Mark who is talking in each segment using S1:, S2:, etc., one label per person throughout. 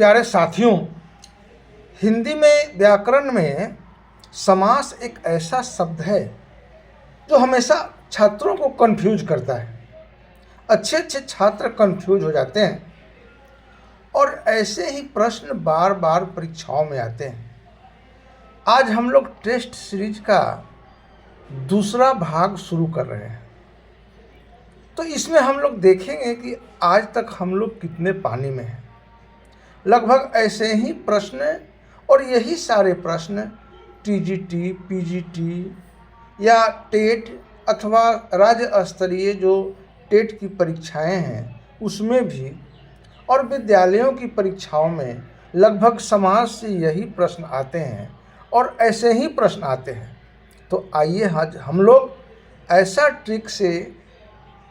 S1: प्यारे साथियों, हिंदी में व्याकरण में समास एक ऐसा शब्द है जो हमेशा छात्रों को कंफ्यूज करता है। अच्छे अच्छे छात्र कंफ्यूज हो जाते हैं और ऐसे ही प्रश्न बार बार परीक्षाओं में आते हैं। आज हम लोग टेस्ट सीरीज का दूसरा भाग शुरू कर रहे हैं, तो इसमें हम लोग देखेंगे कि आज तक हम लोग कितने पानी में हैं। लगभग ऐसे ही प्रश्न और यही सारे प्रश्न टीजीटी, पीजीटी या टेट अथवा राज्य स्तरीय जो टेट की परीक्षाएं हैं उसमें भी और विद्यालयों की परीक्षाओं में लगभग समाज से यही प्रश्न आते हैं और ऐसे ही प्रश्न आते हैं। तो आइए आज हम लोग ऐसा ट्रिक से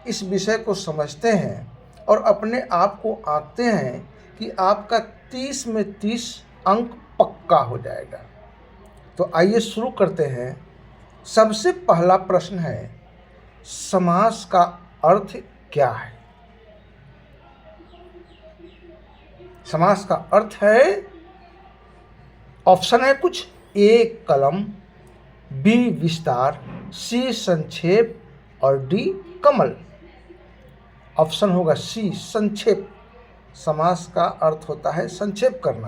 S1: इस विषय को समझते हैं और अपने आप को आंकते हैं कि आपका 30 में 30 अंक पक्का हो जाएगा। तो आइए शुरू करते हैं। सबसे पहला प्रश्न है, समास का अर्थ क्या है? समास का अर्थ है, ऑप्शन है कुछ, ए कलम, बी विस्तार, सी संक्षेप और डी कमल। ऑप्शन होगा सी संक्षेप। समास का अर्थ होता है संक्षेप करना।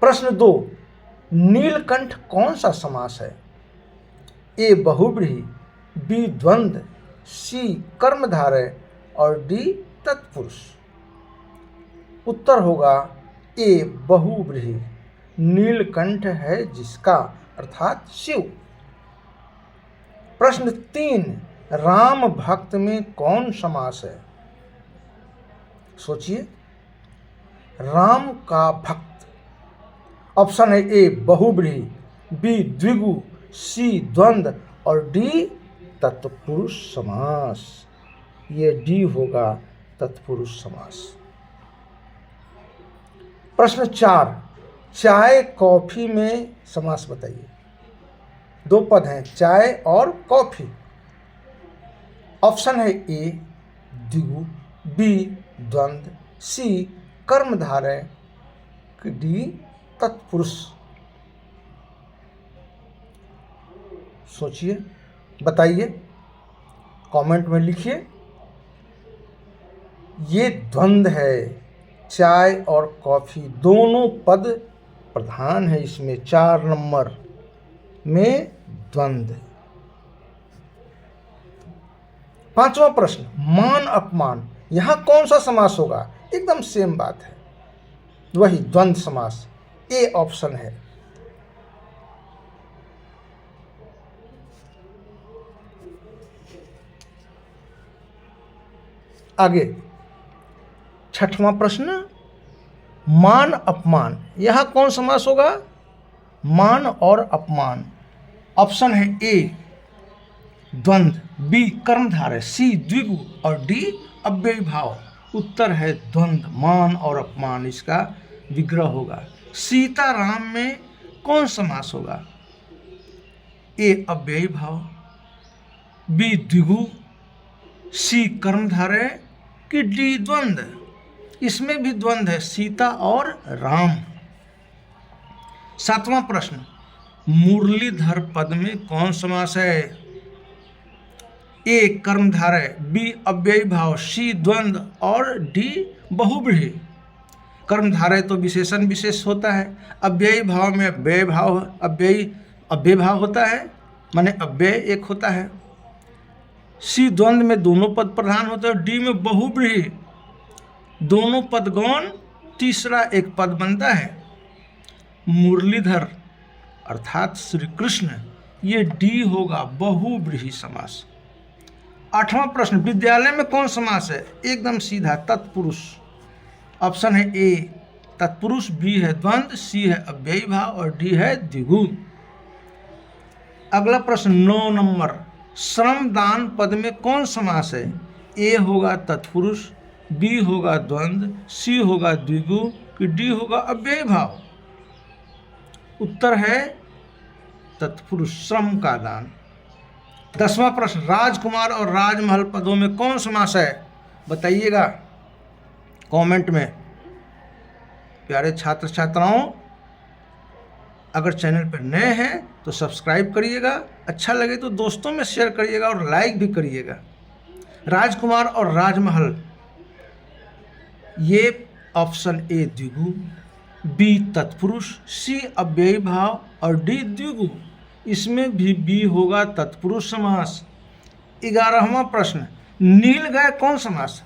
S1: प्रश्न 2, नीलकंठ कौन सा समास है? ए बहुव्रीहि, बी द्वंद्व, सी कर्मधारय और डी तत्पुरुष। उत्तर होगा ए बहुव्रीहि। नीलकंठ है जिसका, अर्थात शिव। प्रश्न 3, राम भक्त में कौन समास है? सोचिए, राम का भक्त। ऑप्शन है ए बहुव्रीहि, बी द्विगु, सी द्वंद्व और डी तत्पुरुष समास। ये डी होगा तत्पुरुष समास। प्रश्न 4, चाय कॉफी में समास बताइए। 2 पद हैं, चाय और कॉफी। ऑप्शन है ए द्विगु, बी द्वंद्व, सी कर्मधारय, डी तत्पुरुष। सोचिए, बताइए, कमेंट में लिखिए। ये द्वंद्व है। चाय और कॉफी दोनों पद प्रधान है इसमें। 4 नंबर में द्वंद्व। 5वां प्रश्न, मान अपमान, यहां कौन सा समास होगा? एकदम सेम बात है, वही द्वंद्व समास। ए ऑप्शन है। आगे 6वां प्रश्न, मान अपमान, यहां कौन समास होगा? मान और अपमान। ऑप्शन है ए द्वंद्व, बी कर्मधारय, सी द्विगु और डी अव्ययी भाव। उत्तर है द्वंद्व, मान और अपमान, इसका विग्रह होगा। सीताराम में कौन समास होगा? ए अव्ययी भाव, बी द्विगु, सी कर्मधारय कि डी द्वंद्व। इसमें भी द्वंद्व है, सीता और राम। 7वां प्रश्न, मुरलीधर पद में कौन समास है? ए कर्मधारय, बी अव्ययी भाव, सी द्वंद्व और डी बहुव्रीहि। कर्मधारय तो विशेषण विशेष होता है, अव्ययी भाव में अव्यय भाव, अव्यय भाव होता है, माने अव्यय एक होता है। सी द्वंद्व में दोनों पद प्रधान होते हैं। डी में बहुव्रीहि, दोनों पद गौण, तीसरा एक पद बनता है। मुरलीधर अर्थात श्री कृष्ण, ये डी होगा बहुव्रीहि समास। 8वां प्रश्न, विद्यालय में कौन समास है? एकदम सीधा, तत्पुरुष। ऑप्शन है ए तत्पुरुष, बी है द्वंद्व, सी है अव्ययी भाव और डी है द्विगु। अगला प्रश्न 9 नंबर, श्रमदान पद में कौन समास है? ए होगा तत्पुरुष, बी होगा द्वंद्व, सी होगा द्विगु कि डी होगा अव्ययी भाव। उत्तर है तत्पुरुष, श्रम का दान। 10वां प्रश्न, राजकुमार और राजमहल पदों में कौन समास है? बताइएगा कमेंट में। प्यारे छात्र छात्राओं, अगर चैनल पर नए हैं तो सब्सक्राइब करिएगा, अच्छा लगे तो दोस्तों में शेयर करिएगा और लाइक भी करिएगा। राजकुमार और राजमहल, ये ऑप्शन ए द्विगु, बी तत्पुरुष, सी अव्ययी भाव और डी द्विगु। इसमें भी बी होगा तत्पुरुष समास। 11वां प्रश्न, नील गाय कौन समास?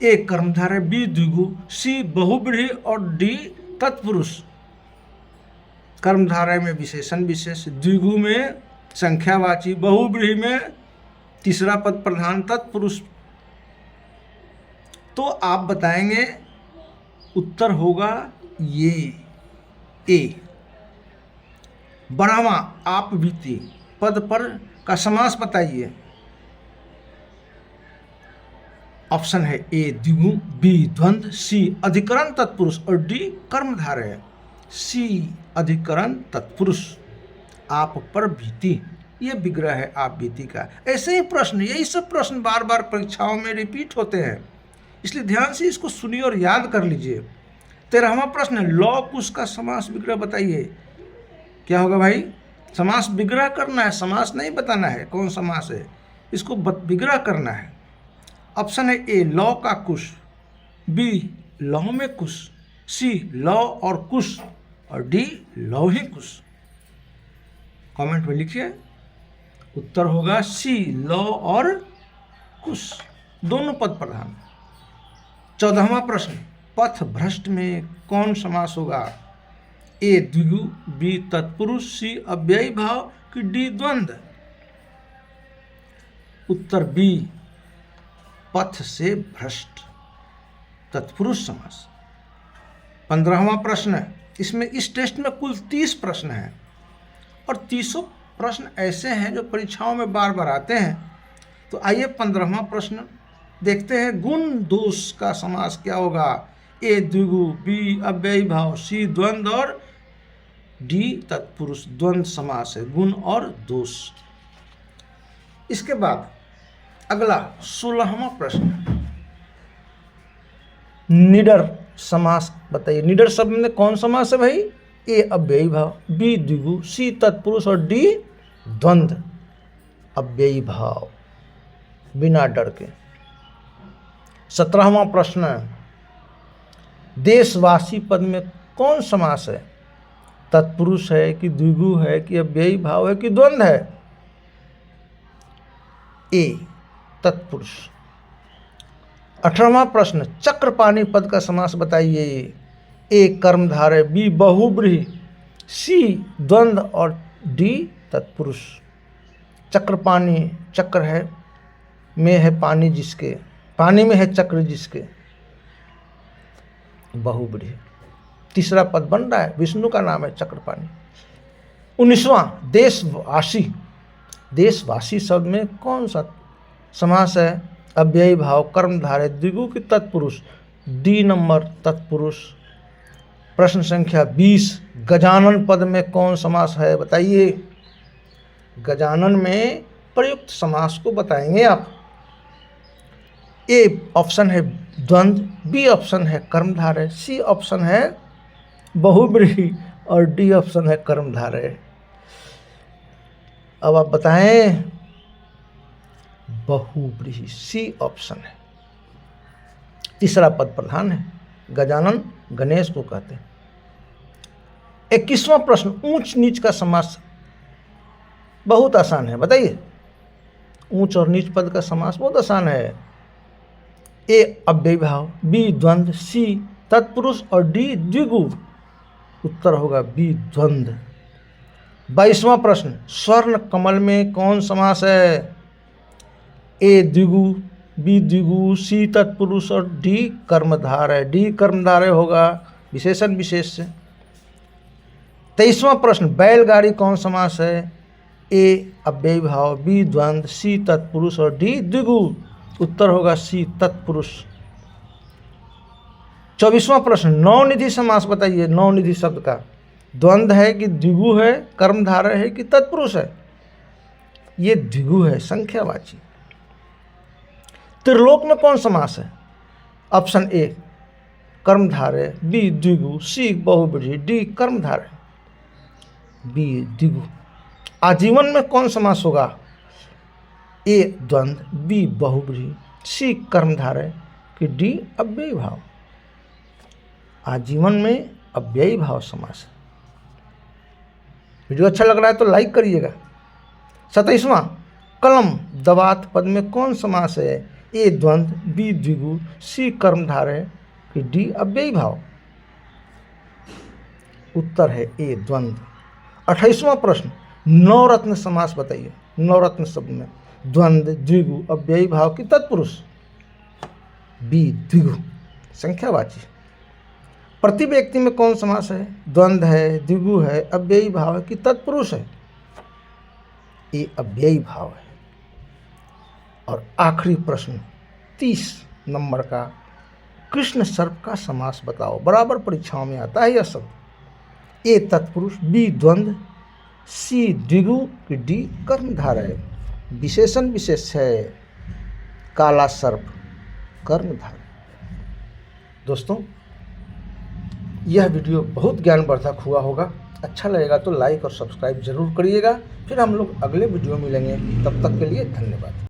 S1: ए कर्मधारय, बी द्विगु, सी बहुव्रीहि और डी तत्पुरुष। कर्मधारय में विशेषण विशेष, द्विगु में संख्यावाची, बहुव्रीहि में तीसरा पद प्रधान, तत्पुरुष। तो आप बताएंगे उत्तर होगा ये ए। 12वां, आप बीती पद पर का समास बताइए। ऑप्शन है ए द्विगु, बी द्वंद्व, सी अधिकरण तत्पुरुष और डी कर्मधारय। सी अधिकरण तत्पुरुष, आप पर बीती, ये विग्रह है आप बीती का। ऐसे ही प्रश्न, यही सब प्रश्न बार बार परीक्षाओं में रिपीट होते हैं, इसलिए ध्यान से इसको सुनिए और याद कर लीजिए। 13वां प्रश्न है, लौ कुश का समास विग्रह बताइए। क्या होगा भाई? समास विग्रह करना है, समास नहीं बताना है कौन समास है, इसको विग्रह करना है। ऑप्शन है ए लौ का कुश, बी लौ में कुश, सी लौ और कुश और डी लौ ही कुश। कमेंट में लिखिए, उत्तर होगा सी लौ और कुश, दोनों पद प्रधान। 14वां प्रश्न, पथ भ्रष्ट में कौन समास होगा? ए द्विगु, बी तत्पुरुष, सी अव्ययी भाव कि डी द्वंद्व। उत्तर बी पथ से भ्रष्ट, तत्पुरुष समास। 15वां प्रश्न, इसमें इस टेस्ट में कुल 30 प्रश्न हैं और 30 प्रश्न ऐसे हैं जो परीक्षाओं में बार बार आते हैं। तो आइए 15वां प्रश्न देखते हैं, गुण दोष का समास क्या होगा? ए द्विगु, बी अव्ययी भाव, सी द्वंद्व और डी तत्पुरुष। द्वंद्व समास है, गुण और दोष। इसके बाद अगला 16वां प्रश्न, निडर समास बताइए। निडर शब्द में कौन समास है भाई? ए अव्ययी भाव, बी द्विगु, सी तत्पुरुष और डी द्वंद्व। अव्ययी भाव, बिना डर के। 17वां प्रश्न, देशवासी पद में कौन समास है? तत्पुरुष है कि द्विगु है कि अव्ययी भाव है कि द्वंद्व है? ए तत्पुरुष। 18वां प्रश्न, चक्रपाणी पद का समास बताइए। ए कर्मधारय, बी बहुव्रीहि, सी द्वंद्व और डी तत्पुरुष। चक्रपाणी, चक्र है में है पानी जिसके, पानी में है चक्र जिसके, बहुव्रीहि। तीसरा पद बन रहा है, विष्णु का नाम है चक्रपाणी। 19वां, देशवासी। देशवासी शब्द में कौन सा समास है? अव्ययी भाव, कर्मधारय, द्विगु की तत्पुरुष, डी नंबर तत्पुरुष। प्रश्न संख्या 20, गजानन पद में कौन समास है बताइए। गजानन में प्रयुक्त समास को बताएंगे आप। ए ऑप्शन है द्वंद्व, बी ऑप्शन है कर्मधारय, सी ऑप्शन है बहुव्रीहि और डी ऑप्शन है कर्मधारय। अब आप बताएं। बहुव्रीहि, सी ऑप्शन है। तीसरा पद प्रधान है, गजानन गणेश को कहते हैं। 21वां प्रश्न, ऊंच नीच का समास बहुत आसान है, बताइए। ऊंच और नीच पद का समास बहुत आसान है। ए अव्ययी भाव, बी द्वंद्व, सी तत्पुरुष और डी द्विगु। उत्तर होगा बी द्वंद्व। 22वां प्रश्न, स्वर्ण कमल में कौन समास है? ए द्विगु, बी द्विगु, सी तत्पुरुष और डी कर्मधारय। डी कर्मधारय होगा विशेषण विशेष से। 23वां प्रश्न, बैलगाड़ी कौन समास है? ए अव्ययी भाव, बी द्वंद्व, सी तत्पुरुष और डी द्विगु। उत्तर होगा सी तत्पुरुष। 24वां प्रश्न, नवनिधि समास बताइए। नवनिधि शब्द का द्वंद्व है कि द्विगु है, कर्मधारय है कि तत्पुरुष है? ये द्विगु है, संख्यावाची। त्रिलोक में कौन समास है? ऑप्शन ए कर्मधारय, बी द्विगु, सी बहुब्रीहि, डी कर्मधारय। बी द्विगु। आजीवन में कौन समास होगा? ए द्वंद्व, बी बहुब्रीहि, सी कर्मधारय कि डी अव्ययी भाव। आजीवन में अव्ययी भाव समास है। वीडियो अच्छा लग रहा है तो लाइक करिएगा। 27वां, कलम दवात पद में कौन समास है? ए द्वंद्व, बी द्विगु, सी कर्मधारय कि डी अव्ययी भाव। उत्तर है ए द्वंद्व। 28वां प्रश्न, नवरत्न समास बताइए। नवरत्न शब्द में द्वंद्व, द्विगु, अव्ययी भाव की तत्पुरुष। बी द्विगु, संख्यावाची। प्रति व्यक्ति में कौन समास है? द्वंद्व है, द्विगु है, अव्ययी भाव है कि तत्पुरुष है? ये अव्ययी भाव है। और आखिरी प्रश्न 30 नंबर का, कृष्ण सर्प का समास बताओ। बराबर परीक्षाओं में आता है यह शब्द। ए तत्पुरुष, बी द्वंद्व, सी द्विगु कि डी कर्मधारय। विशेषण विशेष है, काला सर्प कर्मधारय। दोस्तों, यह वीडियो बहुत ज्ञानवर्धक हुआ होगा। अच्छा लगेगा तो लाइक और सब्सक्राइब जरूर करिएगा। फिर हम लोग अगले वीडियो में मिलेंगे। तब तक के लिए धन्यवाद।